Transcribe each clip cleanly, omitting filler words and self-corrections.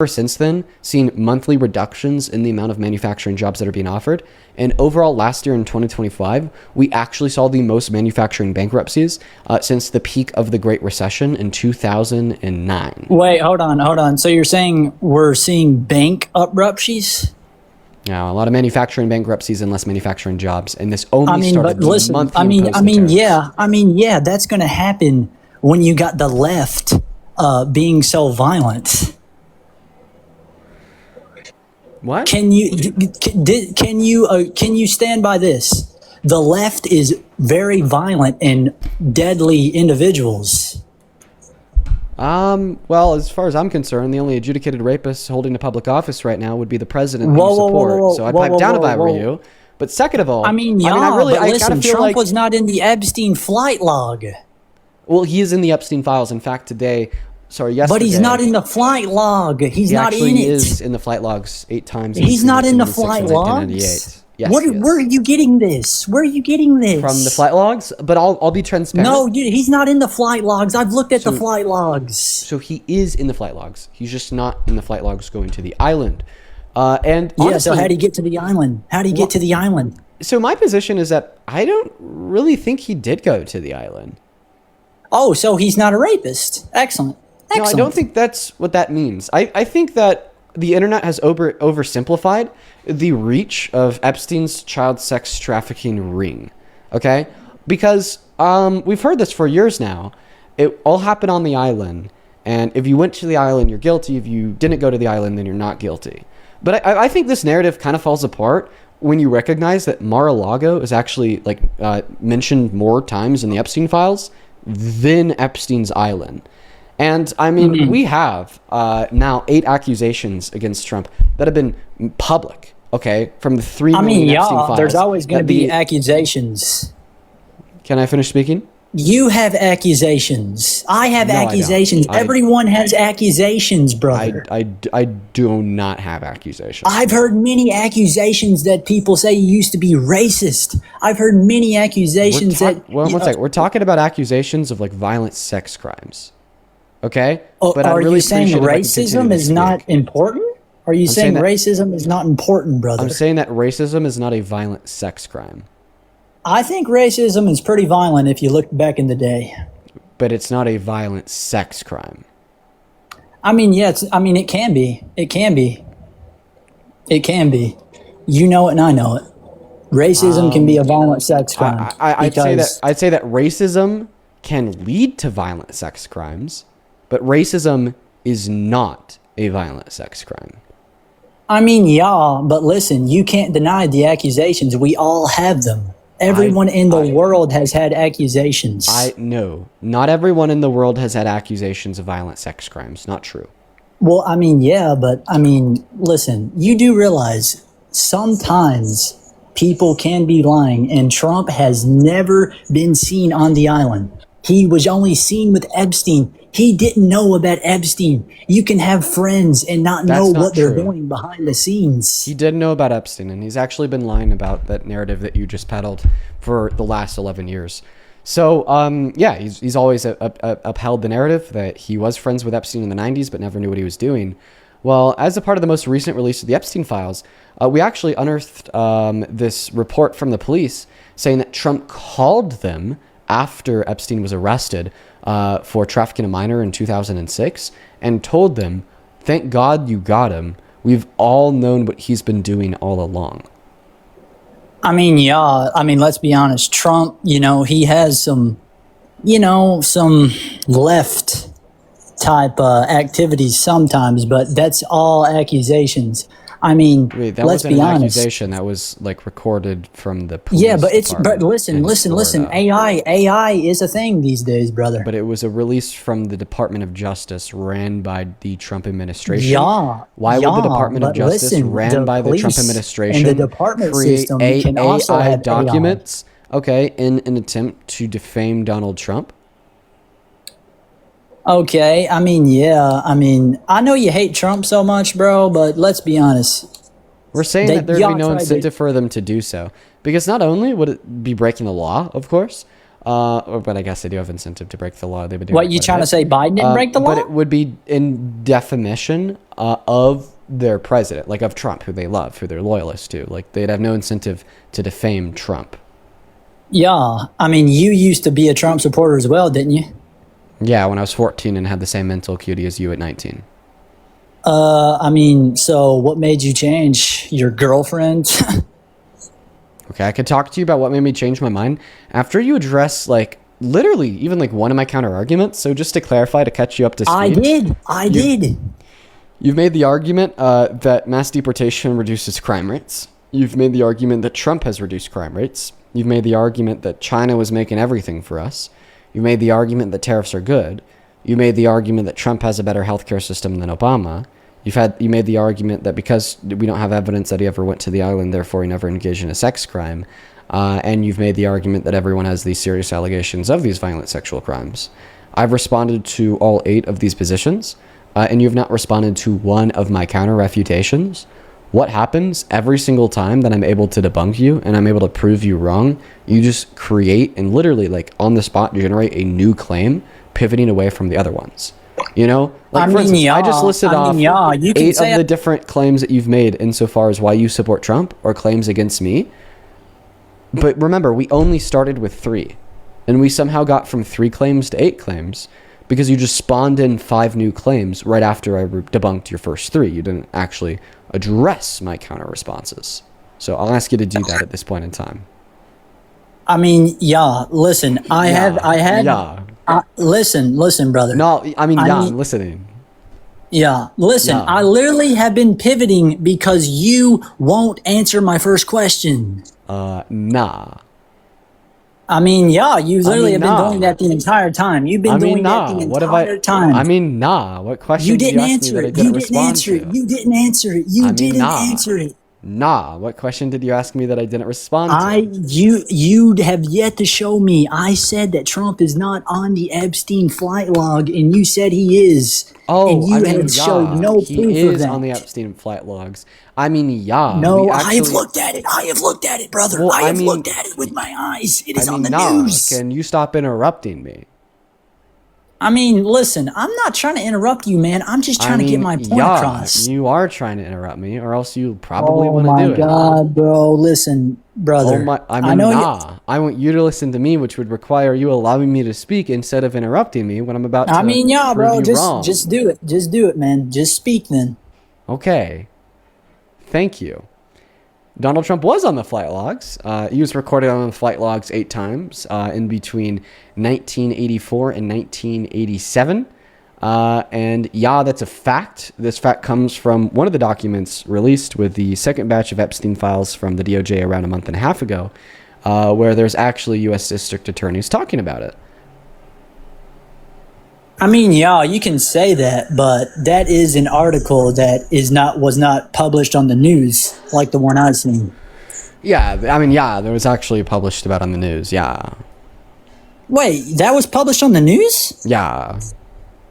ever since then seen monthly reductions in the amount of manufacturing jobs that are being offered. And overall, last year in 2025, we actually saw the most manufacturing bankruptcies since the peak of the Great Recession in 2009. Wait, hold on. So you're saying we're seeing bankruptcies? Now, a lot of manufacturing bankruptcies and less manufacturing jobs, and this only started but listen, the month he imposed the tariffs. yeah, that's going to happen when you got the left being so violent. What? Can you stand by this? The left is very violent and deadly individuals. Well, as far as I'm concerned, the only adjudicated rapist holding a public office right now would be the president that you support. So I'd pipe down if I were you. But second of all, I listen, Trump was not in the Epstein flight log. Well, he is in the Epstein files. In fact, yesterday. But he's not in the flight log. He's not in it. He is in the flight logs 8 times. He's not in the flight logs. Yes, where are you getting this? Where are you getting this? From the flight logs? But I'll be transparent. No, dude, he's not in the flight logs. I've looked at the flight logs. So he is in the flight logs. He's just not in the flight logs going to the island. And honestly, so how'd he get to the island? So my position is that I don't really think he did go to the island. Oh, so he's not a rapist. Excellent. No, I don't think that's what that means. I think that the internet has oversimplified the reach of Epstein's child sex trafficking ring. Okay? Because we've heard this for years now. It all happened on the island. And if you went to the island, you're guilty. If you didn't go to the island, then you're not guilty. But I think this narrative kind of falls apart when you recognize that Mar-a-Lago is actually mentioned more times in the Epstein files than Epstein's island. And I mean, we have now 8 accusations against Trump that have been public, okay, from the 3 million Epstein files. There's always going to be accusations. Can I finish speaking? You have accusations. I have accusations. Everyone has accusations, brother. I do not have accusations. I've heard many accusations that people say you used to be racist. I've heard many accusations one second. We're talking about accusations of violent sex crimes. Okay? But are you saying racism is not important? Are you saying racism is not important, brother? I'm saying that racism is not a violent sex crime. I think racism is pretty violent if you look back in the day. But it's not a violent sex crime. I mean, yeah, it can be. It can be. It can be. You know it and I know it. Racism can be a violent sex crime. I'd say that racism can lead to violent sex crimes. But racism is not a violent sex crime. I mean, yeah, but listen, you can't deny the accusations. We all have them. Everyone in the world has had accusations. No, not everyone in the world has had accusations of violent sex crimes. Not true. Well, I mean, yeah, but I mean, listen, you do realize sometimes people can be lying, and Trump has never been seen on the island. He was only seen with Epstein. He didn't know about Epstein. You can have friends and not know what they're doing behind the scenes. He did know about Epstein, and he's actually been lying about that narrative that you just peddled for the last 11 years. So, he's always upheld the narrative that he was friends with Epstein in the 90s, but never knew what he was doing. Well, as a part of the most recent release of the Epstein files, we actually unearthed this report from the police saying that Trump called them after Epstein was arrested for trafficking a minor in 2006 and told them, "Thank God you got him. We've all known what he's been doing all along." I mean, yeah. I mean, let's be honest. Trump, he has some left type activities sometimes, but that's all accusations. I mean, wait, that let's wasn't be an honest. accusation. That was recorded from the police. Yeah, but listen. AI is a thing these days, brother. But it was a release from the Department of Justice ran by the Trump administration. Yeah. Why would the Department of Justice ran by the Trump administration and the department create system can also AI have documents? Okay, in an attempt to defame Donald Trump. Okay, I mean, yeah. I mean, I know you hate Trump so much, bro, but let's be honest. We're saying that there'd be no incentive for them to do so. Because not only would it be breaking the law, of course, But I guess they do have incentive to break the law. They've been doing What, you trying to say Biden didn't break the law? But it would be in defamation of their president, like of Trump, who they love, who they're loyalists to. Like, they'd have no incentive to defame Trump. Yeah, I mean, you used to be a Trump supporter as well, didn't you? Yeah, when I was 14 and had the same mental acuity as you at 19. I mean, so what made you change? Your girlfriend? Okay, I could talk to you about what made me change my mind after you address, like, literally even like one of my counter arguments. So just to clarify, to catch you up to speed. I did. You've made the argument that mass deportation reduces crime rates. You've made the argument that Trump has reduced crime rates. You've made the argument that China was making everything for us. You made the argument that tariffs are good. You made the argument that Trump has a better healthcare system than Obama. You made the argument that because we don't have evidence that he ever went to the island, therefore he never engaged in a sex crime. And you've made the argument that everyone has these serious allegations of these violent sexual crimes. I've responded to all 8 of these positions, and you have not responded to one of my counter refutations. What happens every single time that I'm able to debunk you and I'm able to prove you wrong? You just create and literally, like, on the spot generate a new claim, pivoting away from the other ones. You know, like, for instance, I just listed off 8 of the different claims that you've made insofar as why you support Trump or claims against me. But remember, we only started with 3, and we somehow got from 3 claims to 8 claims because you just spawned in 5 new claims right after I debunked your first 3. You didn't actually address my counter responses. So I'll ask you to do that at this point in time. I mean, yeah, listen, listen, brother. No, I mean, I'm listening. Yeah, listen, Yeah. I literally have been pivoting because you won't answer my first question. Nah. I mean, yeah, you literally have been nah. doing that the entire time. You've been doing that the entire time. I mean, nah. What question You did didn't you ask me answer that I it. didn't You didn't respond answer to? it. You didn't answer it. You didn't answer it. Nah. What question did you ask me that I didn't respond to? You have yet to show me. I said that Trump is not on the Epstein flight log, and you said he is. Oh, and you have showed no proof he of is that. on the Epstein flight logs. I mean, yeah. No, we I have actually- looked at it. I have looked at it, brother. Well, I have I mean- looked at it with my eyes. It is I on mean, the nah. news. Can you stop interrupting me? I mean, listen, I'm not trying to interrupt you, man. I'm just trying to get my point across. You are trying to interrupt me, or else you probably Oh want to my do it. God, bro. Listen, brother. Oh my! I mean, I know nah. I want you to listen to me, which would require you allowing me to speak instead of interrupting me when I'm about to. I mean, yeah, prove bro. you wrong. Just do it. Just do it, man. Just speak then. Okay. Thank you. Donald Trump was on the flight logs. He was recorded on the flight logs 8 times in between 1984 and 1987. And yeah, that's a fact. This fact comes from one of the documents released with the second batch of Epstein files from the DOJ around a month and a half ago, where there's actually U.S. district attorneys talking about it. I mean, yeah, you can say that, but that is an article that was not published on the news like the one I've seen. Yeah, I mean, yeah, there was actually published about on the news. Yeah. Wait, that was published on the news? Yeah.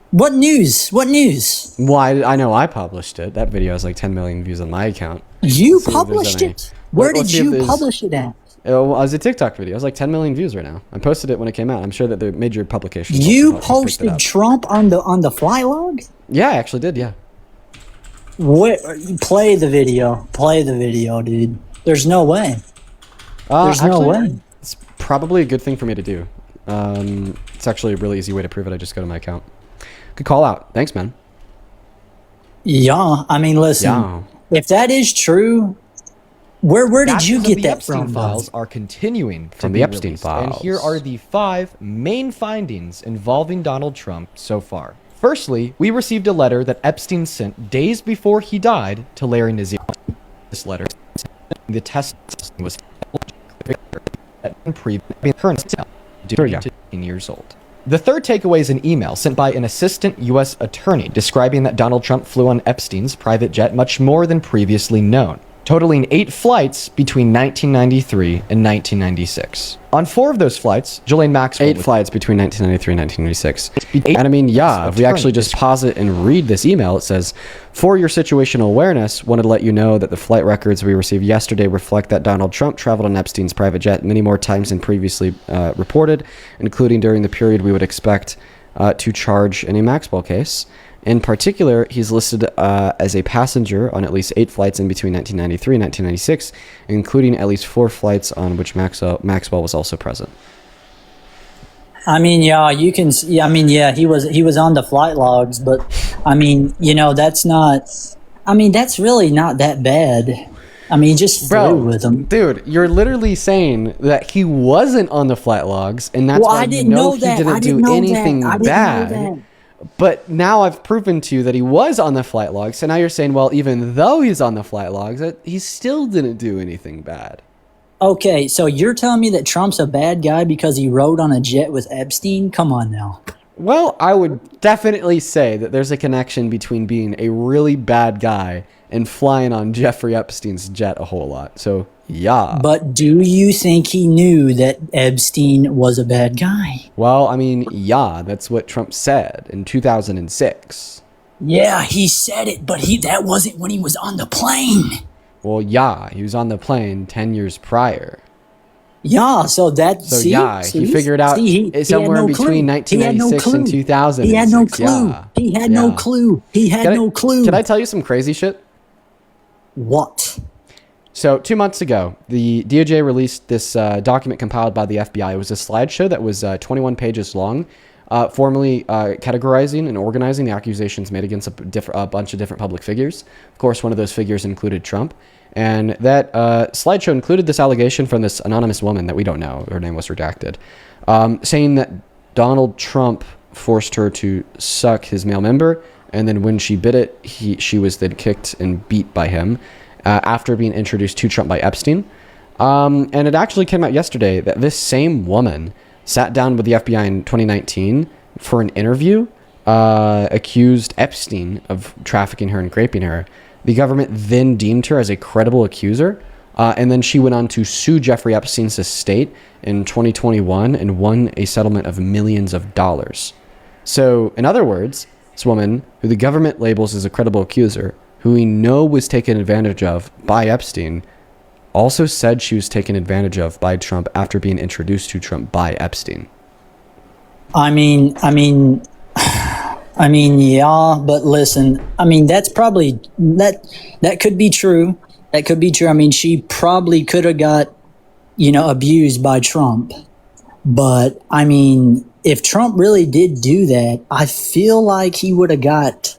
What news? What news? Well, I know I published it. That video has like 10 million views on my account. You Let's see if there's published any. it? Where Let's did see if you there's- publish it at? It was a TikTok video. It has like 10 million views right now. I posted it when it came out. I'm sure that the major publications. You also picked it posted up. Trump on the fly log? Yeah, I actually did. Yeah. What? Play the video. Play the video, dude. There's no way. There's no way. It's probably a good thing for me to do. It's actually a really easy way to prove it. I just go to my account. Good call out. Thanks, man. Yeah, I mean, listen. Yeah. If that is true, where did you get that Epstein from? files are continuing From to the be Epstein released, files. and here are the 5 main findings involving Donald Trump so far. Firstly, we received a letter that Epstein sent days before he died to Larry Nassar. This letter, the test was current due to 18 years old. The third takeaway is an email sent by an assistant U.S. attorney describing that Donald Trump flew on Epstein's private jet much more than previously known. totaling 8 flights between 1993 and 1996. On 4 of those flights, Ghislaine Maxwell... 8 flights between 1993 and 1996. And I mean, yeah, if we actually just pause it and read this email, it says, for your situational awareness, wanted to let you know that the flight records we received yesterday reflect that Donald Trump traveled on Epstein's private jet many more times than previously reported, including during the period we would expect to charge in a Maxwell case. In particular, he's listed as a passenger on at least 8 flights in between 1993 and 1996, including at least 4 flights on which Maxwell was also present. I mean, yeah, you can. Yeah, I mean, yeah, he was on the flight logs, but I mean, you know, that's not. I mean, that's really not that bad. I mean, just flew with him. Dude, you're literally saying that he wasn't on the flight logs, and that's why you know he didn't do anything bad. But now I've proven to you that he was on the flight logs. So now you're saying, well, even though he's on the flight logs, that he still didn't do anything bad. Okay, so you're telling me that Trump's a bad guy because he rode on a jet with Epstein? Come on now. Well, I would definitely say that there's a connection between being a really bad guy and flying on Jeffrey Epstein's jet a whole lot. So, yeah. But do you think he knew that Epstein was a bad guy? Well, I mean, yeah, that's what Trump said in 2006. Yeah, he said it, but that wasn't when he was on the plane. Well, yeah, he was on the plane 10 years prior. Yeah, so he figured out somewhere between 1996 and 2000. He had no clue. He had no clue. He had no clue. Can I tell you some crazy shit? What? So 2 months ago, the DOJ released this document compiled by the FBI. It was a slideshow that was 21 pages long, formally categorizing and organizing the accusations made against a bunch of different public figures. Of course, one of those figures included Trump. And that slideshow included this allegation from this anonymous woman that we don't know. Her name was redacted, saying that Donald Trump forced her to suck his male member. And then when she bit it, she was then kicked and beat by him after being introduced to Trump by Epstein. And it actually came out yesterday that this same woman sat down with the FBI in 2019 for an interview, accused Epstein of trafficking her and raping her. The government then deemed her as a credible accuser, and then she went on to sue Jeffrey Epstein's estate in 2021 and won a settlement of millions of dollars. So, in other words, this woman, who the government labels as a credible accuser, who we know was taken advantage of by Epstein, also said she was taken advantage of by Trump after being introduced to Trump by Epstein. I mean, yeah, but listen, I mean, that's probably, that could be true. That could be true. I mean, she probably could have got, abused by Trump. But, I mean, if Trump really did do that, I feel like he would have got,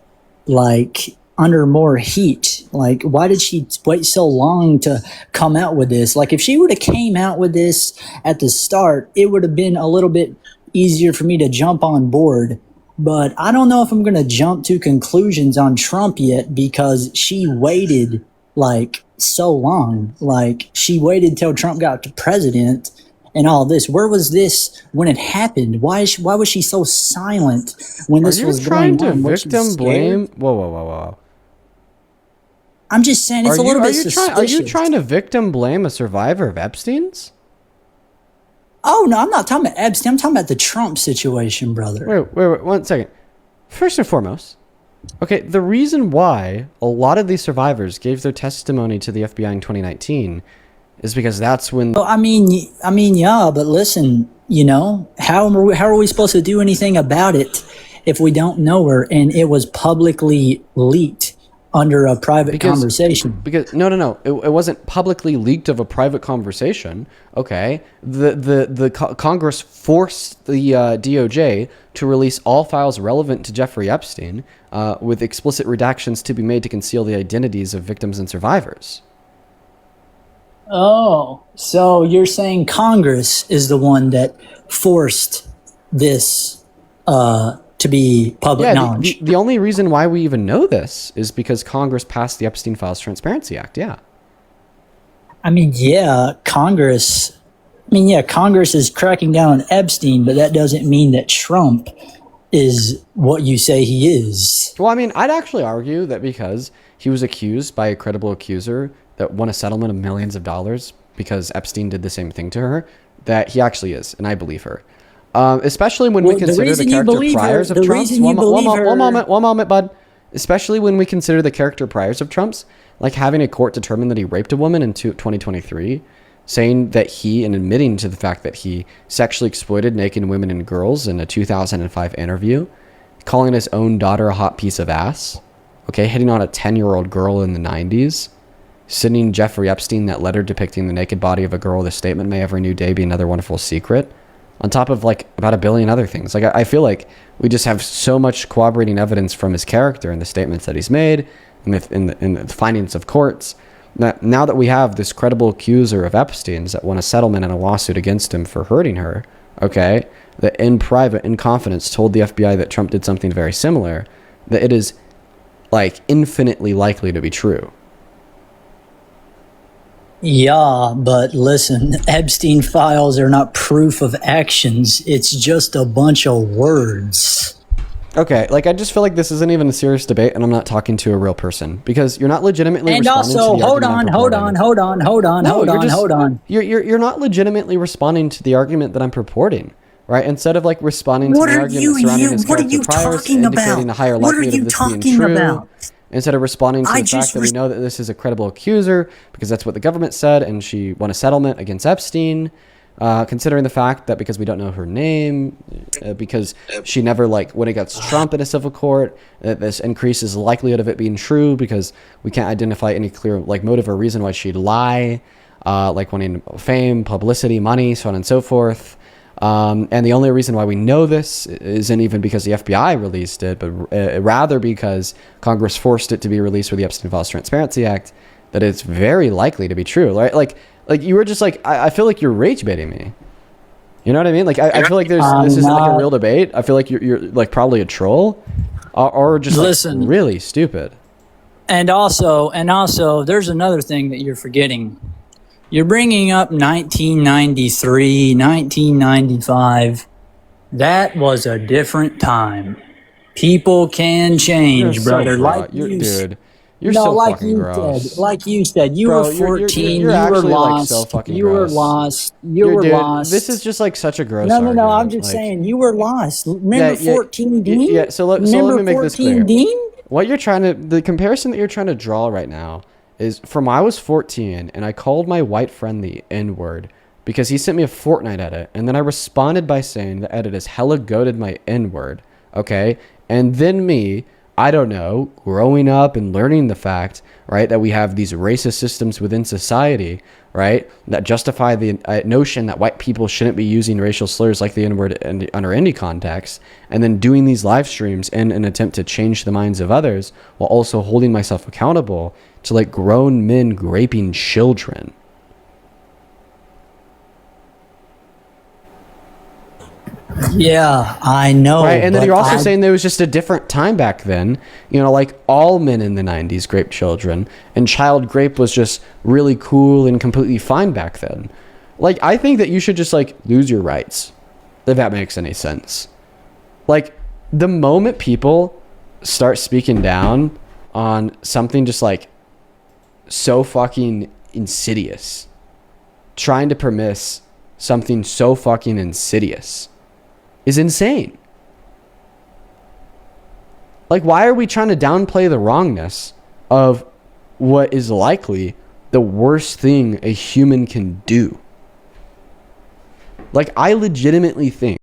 under more heat. Why did she wait so long to come out with this? If she would have came out with this at the start, it would have been a little bit easier for me to jump on board. But I don't know if I'm going to jump to conclusions on Trump yet because she waited so long. She waited till Trump got to president and all this. Where was this when it happened? Why was she so silent when this was going on? Are you trying to victim blame? Whoa. I'm just saying it's a little bit suspicious. Are you trying to victim blame a survivor of Epstein's? Oh, no, I'm not talking about Epstein. I'm talking about the Trump situation, brother. Wait, 1 second. First and foremost, okay, the reason why a lot of these survivors gave their testimony to the FBI in 2019 is because that's when... Well, I mean, yeah, but listen, how are we supposed to do anything about it if we don't know her and it was publicly leaked under a private conversation? Because no, it wasn't publicly leaked of a private conversation. Okay, the Congress forced the DOJ to release all files relevant to Jeffrey Epstein, with explicit redactions to be made to conceal the identities of victims and survivors. Oh, so you're saying Congress is the one that forced this to be public knowledge? The only reason why we even know this is because Congress passed the Epstein Files Transparency Act, yeah. Congress is cracking down on Epstein, but that doesn't mean that Trump is what you say he is. Well, I'd actually argue that because he was accused by a credible accuser, that won a settlement of millions of dollars because Epstein did the same thing to her, that he actually is, and I believe her. Especially when we consider the character priors of Trump's. One moment, bud. Especially when we consider the character priors of Trump's, like having a court determine that he raped a woman in 2023, saying that he, and admitting to the fact that he sexually exploited naked women and girls in a 2005 interview, calling his own daughter a hot piece of ass, okay, hitting on a 10-year-old girl in the 90s, sending Jeffrey Epstein that letter depicting the naked body of a girl with a statement, "May every new day be another wonderful secret," on top of like about a billion other things. Like I feel like we just have so much corroborating evidence from his character and the statements that he's made and in the findings of courts. Now that we have this credible accuser of Epstein's that won a settlement and a lawsuit against him for hurting her, okay, that in private, in confidence, told the FBI that Trump did something very similar, that it is like infinitely likely to be true. Yeah, but listen, Epstein files are not proof of actions. It's just a bunch of words. Okay, like I just feel like this isn't even a serious debate, and I'm not talking to a real person because you're not legitimately. And responding also, to the hold argument on. You're not legitimately responding to the argument that I'm purporting, right? Instead of like responding to the argument surrounding his character priors, indicating a higher likelihood of this being true. Instead of responding to the fact that we know that this is a credible accuser because that's what the government said, and she won a settlement against Epstein. Considering the fact that because we don't know her name, because she never like went against Trump in a civil court, that this increases the likelihood of it being true because we can't identify any clear like motive or reason why she'd lie, like wanting fame, publicity, money, so on and so forth. And the only reason why we know this isn't even because the FBI released it, but rather because Congress forced it to be released with the Epstein Files Transparency Act, that it's very likely to be true, right? Like you were just like, I feel like you're rage baiting me. You know what I mean? Like, I feel like this isn't like a real debate. I feel like you're like probably a troll or just like really stupid. And also, there's another thing that you're forgetting. You're bringing up 1993, 1995. That was a different time. People can change, brother. You're so fucking gross. Like you said, you were 14. You're you were lost. Like so fucking you gross. were lost. You were lost. This is just like such a gross. No. I'm just saying you were lost. Remember 14 Dean? Yeah. So let me make this clear. Dean? What you're trying to, the comparison that you're trying to draw right now is from I was 14 and I called my white friend the N-word because he sent me a Fortnite edit, and then I responded by saying the edit is hella goated my N-word. Okay, and then me, I don't know, growing up and learning the fact, right, that we have these racist systems within society, right, that justify the notion that white people shouldn't be using racial slurs like the N-word under any context, and then doing these live streams in an attempt to change the minds of others while also holding myself accountable to like grown men raping children. Yeah, I know. Right, and then you're also saying there was just a different time back then. You know, like all men in the 90s raped children, and child rape was just really cool and completely fine back then. Like, I think that you should just like lose your rights, if that makes any sense. Like, the moment people start speaking down on something just like so fucking insidious, trying to permiss something so fucking insidious, is insane. Like, why are we trying to downplay the wrongness of what is likely the worst thing a human can do? Like, I legitimately think